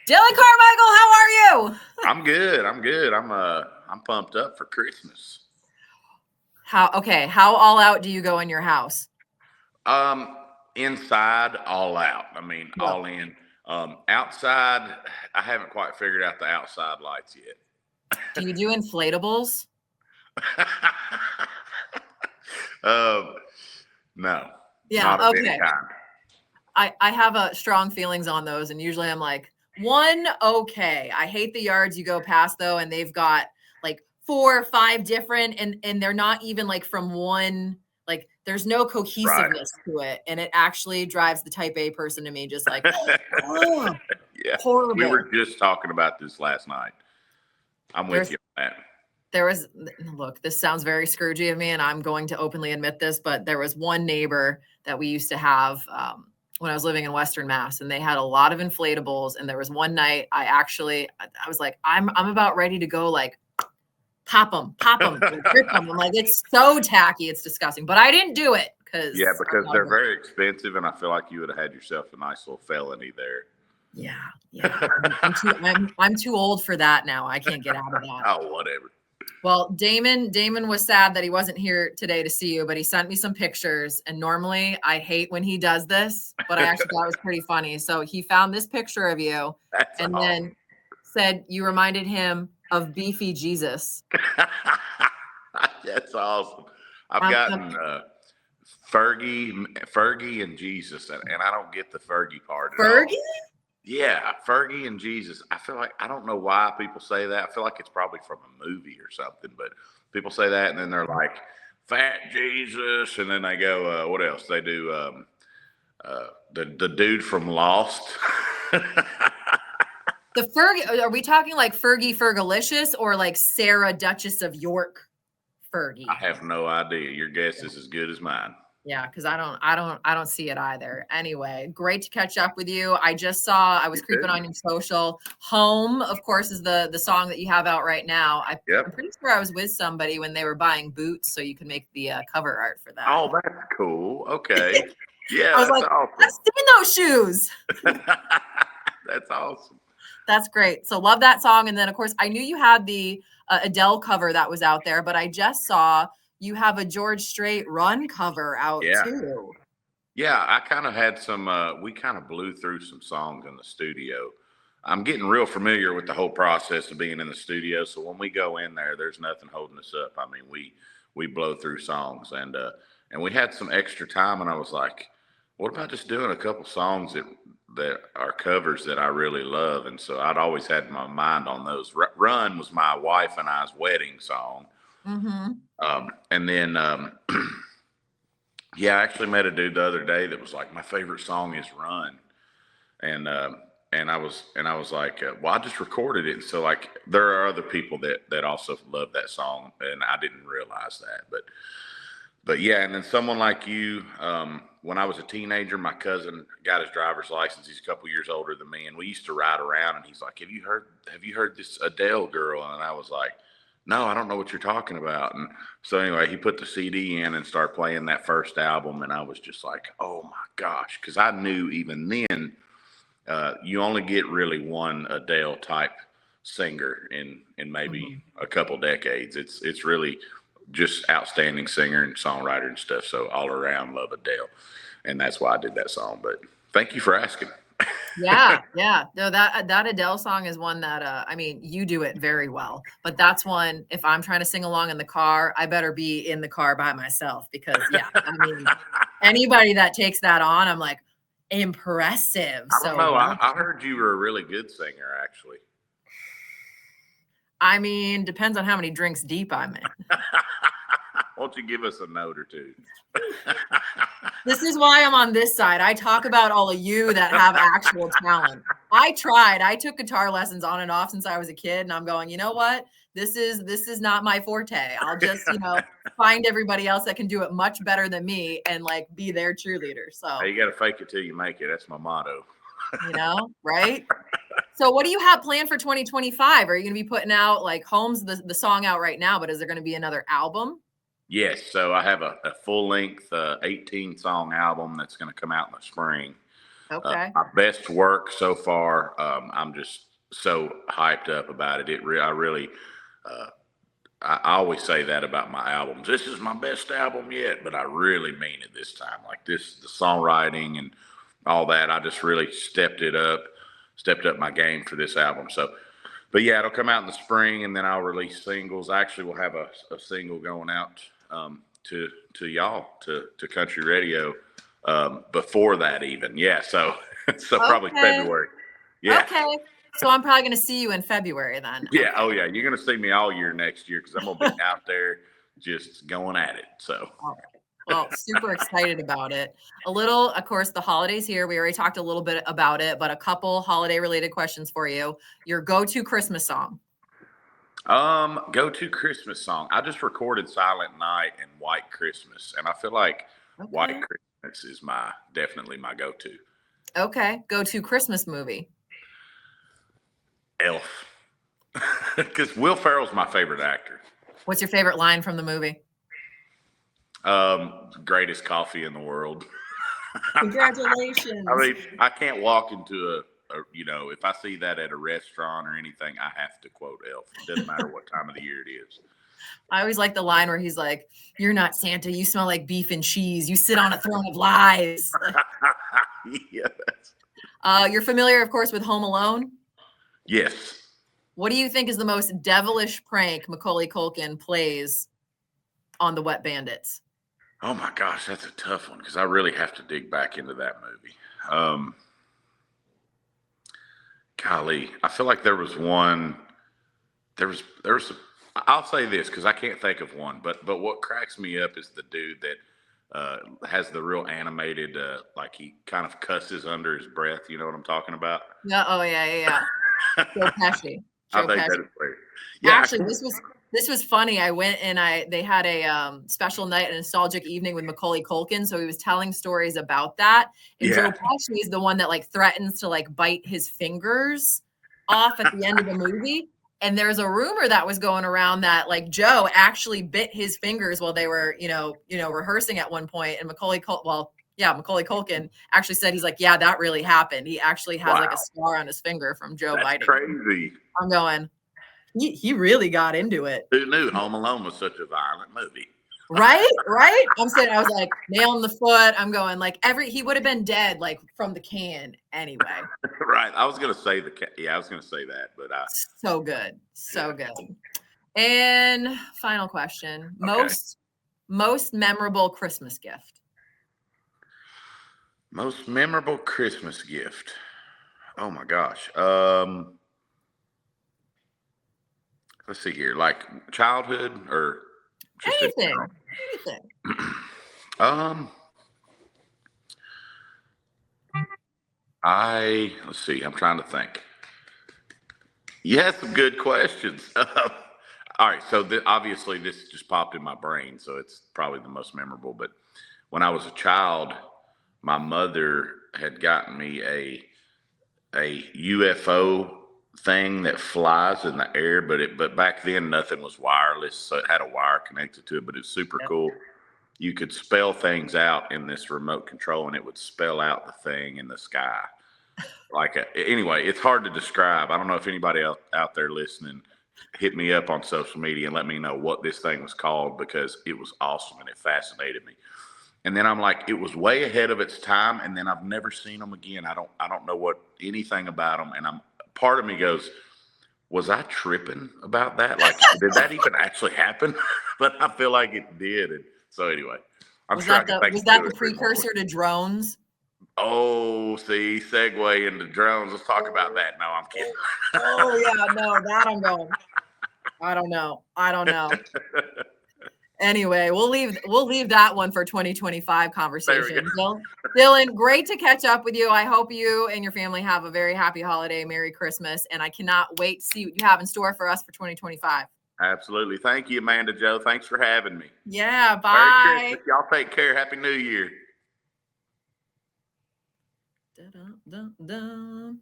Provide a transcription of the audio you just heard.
Dillon Carmichael, how are you? I'm good. I'm pumped up for Christmas. How all out do you go in your house? Um, Inside, all out. Yep. All in. Outside, I haven't quite figured out the outside lights Do you do inflatables? yet. um, no, Yeah, not of any okay. kind. I have strong feelings on those, and usually I'm like, one, okay. I hate the yards you go past though, and they've got like 4 or 5 different, and they're not even like from one, like there's no Right. cohesiveness to it, and it actually drives the type A person to me just like, oh, Yeah, we horrible. were just talking about this last night. I'm with There's you on that. There was, look, this sounds very Scroogey of me, and I'm going to openly admit this, but there was one neighbor that we used to have when I was living in Western Mass, and they had a lot of inflatables. And there was one night I was like, I'm about ready to go, like, pop them, rip them. I'm like, it's so tacky, it's disgusting. But I didn't do it because Yeah, I'm because not a they're girl. very expensive, and I feel like you would have had yourself a nice little felony there. Yeah. I'm too old for that now. I can't get out of that. Oh, whatever. Well, Damon was sad that he wasn't here today to see you, but he sent me some pictures. And normally I hate when he does this, but I actually thought it was pretty funny. So he found this picture of you That's and awesome. then said you reminded him of beefy Jesus. That's awesome. I've Um, gotten Fergie and Jesus, and I don't get the Fergie part at all. Fergie? Yeah, Fergie and Jesus. I feel like I don't know why people say that. I feel like it's probably from a movie or something, but people say that, and then they're like, "Fat Jesus," and then they go, "What else?" They do the dude from Lost. The Fergie, are we talking like Fergie Fergalicious or like Sarah Duchess of York Fergie? I have no idea. Your guess is as good as mine. Yeah, because I don't see it either. Anyway, great to catch up with you. I was You creeping too. on your social. Home, of course, is the song that you have out right now. I'm Yep. pretty sure I was with somebody when they were buying boots, so you could make the cover art for that. Oh, that's cool. Okay. I Yeah, was that's like, awesome. I've seen those shoes. That's awesome. That's great. So love that song. And then, of course, I knew you had the Adele cover that was out there, but I just saw you have a George Strait Run cover out Yeah. too. Yeah, I kind of had some, we kind of blew through some songs in the studio. I'm getting real familiar with the whole process of being in the studio. So when we go in there, there's nothing holding us up. I mean, we blow through songs, and we had some extra time, and I was like, what about just doing a couple songs that are covers that I really love? And so I'd always had my mind on those. Run was my wife and I's wedding song. Mm-hmm. And then yeah, I actually met a dude the other day that was like, my favorite song is Run. And I was like, well, I just recorded it. And so like, there are other people that also love that song, and I didn't realize that. But yeah, and then someone like you, when I was a teenager, my cousin got his driver's license. He's a couple years older than me, and we used to ride around. And he's like, Have you heard this Adele girl?" And I was like, "No, I don't know what you're talking about." And so anyway, he put the CD in and started playing that first album, and I was just like, "Oh my gosh," because I knew even then, you only get really one Adele type singer in maybe a couple decades. It's really just outstanding singer and songwriter and stuff. So all around love Adele, and that's why I did that song. But thank you for asking. Yeah. No, that Adele song is one that I mean, you do it very well. But that's one, if I'm trying to sing along in the car, I better be in the car by myself because yeah, I mean, anybody that takes that on, I'm like, impressive. I don't So know. well, I heard you were a really good singer, actually. I mean, depends on how many drinks deep I'm in. Won't you give us a note or two? This is why I'm on this side. I talk about all of you that have actual talent. I tried. I took guitar lessons on and off since I was a kid, and I'm going, you know what? This is not my forte. I'll just, find everybody else that can do it much better than me and like be their cheerleader. So, Hey, you got to fake it till you make it. That's my motto. right? So what do you have planned for 2025? Are you going to be putting out like Home's the song out right now, but is there going to be another album? Yes, so I have a full length 18 song album that's going to come out in the spring. Okay. My best work so far. I'm just so hyped up about it. I really, uh, I always say that about my albums. This is my best album yet, but I really mean it this time. Like this, the songwriting and all that. I just really stepped up my game for this album. So, but yeah, it'll come out in the spring, and then I'll release singles. I actually will have a single going out to y'all to country radio before that even. Yeah, so probably Okay. February. Yeah. Okay. So I'm probably going to see you in February then. Yeah. Okay. Oh yeah. You're gonna see me all year next year because I'm gonna be out there just going at it. So All right. Well, super excited about it. A little, of course, the holidays here. We already talked a little bit about it, but a couple holiday related questions for you. Your go-to Christmas song. go-to Christmas song. I just recorded Silent Night and White Christmas, and I feel like White Okay. Christmas is definitely my go-to. Okay. Go-to Christmas movie. Elf. Because Will Ferrell's my favorite actor. What's your favorite line from the movie? Greatest coffee in the world. Congratulations. I mean, I can't walk into if I see that at a restaurant or anything, I have to quote Elf. It doesn't matter what time of the year it is. I always like the line where he's like, "You're not Santa. You smell like beef and cheese. You sit on a throne of lies." Yes. You're familiar, of course, with Home Alone. Yes. What do you think is the most devilish prank Macaulay Culkin plays on the Wet Bandits? Oh my gosh, that's a tough one because I really have to dig back into that movie. Golly, I feel like there was one. There's. I'll say this because I can't think of one, but what cracks me up is the dude that has the real animated, like he kind of cusses under his breath. You know what I'm talking about? Yeah. Oh yeah. Joe Pesci. I Joe think Pesci. that is weird. Yeah, Actually, this was funny. I went and they had a special night, a nostalgic evening with Macaulay Culkin. So he was telling stories about that. And Joe Pesci is the one that like threatens to like bite his fingers off at the end of the movie. And there's a rumor that was going around that like Joe actually bit his fingers while they were, rehearsing at one point. And Macaulay Culkin actually said, he's like, yeah, that really happened. He actually has like a scar on his finger from Joe biting. Crazy. I'm going, he really got into it. Who knew Home Alone was such a violent movie? Right. I'm saying, I was like, nail in the foot. I'm going like he would have been dead like from the can anyway. Right. I was going to say I was going to say that, but so good. Good. And final question. Okay. Most memorable Christmas gift. Most memorable Christmas gift. Oh my gosh. Let's see here. Like childhood or just anything. Let's see. I'm trying to think. You had some good questions. All right. So obviously this just popped in my brain, so it's probably the most memorable. But when I was a child, my mother had gotten me a UFO thing that flies in the air, but back then nothing was wireless, so it had a wire connected to it, but it's super cool. You could spell things out in this remote control and it would spell out the thing in the sky. Anyway, it's hard to describe. I don't know if anybody else out there listening, hit me up on social media and let me know what this thing was called because it was awesome and it fascinated me. And then I'm like, it was way ahead of its time, and then I've never seen them again. I don't know anything about them, and part of me goes, was I tripping about that? Like, did that even actually happen? But I feel like it did. And so anyway, was that the precursor to drones? Oh, see, segue into drones. Let's talk about that. No, I'm kidding. Oh yeah, no, that I'm going. I don't know. Anyway, we'll leave that one for 2025 conversation. Dillon, great to catch up with you. I hope you and your family have a very happy holiday, Merry Christmas, and I cannot wait to see what you have in store for us for 2025. Absolutely. Thank you, Amanda Joe. Thanks for having me. Yeah, bye. Y'all take care. Happy New Year. Dun, dun, dun.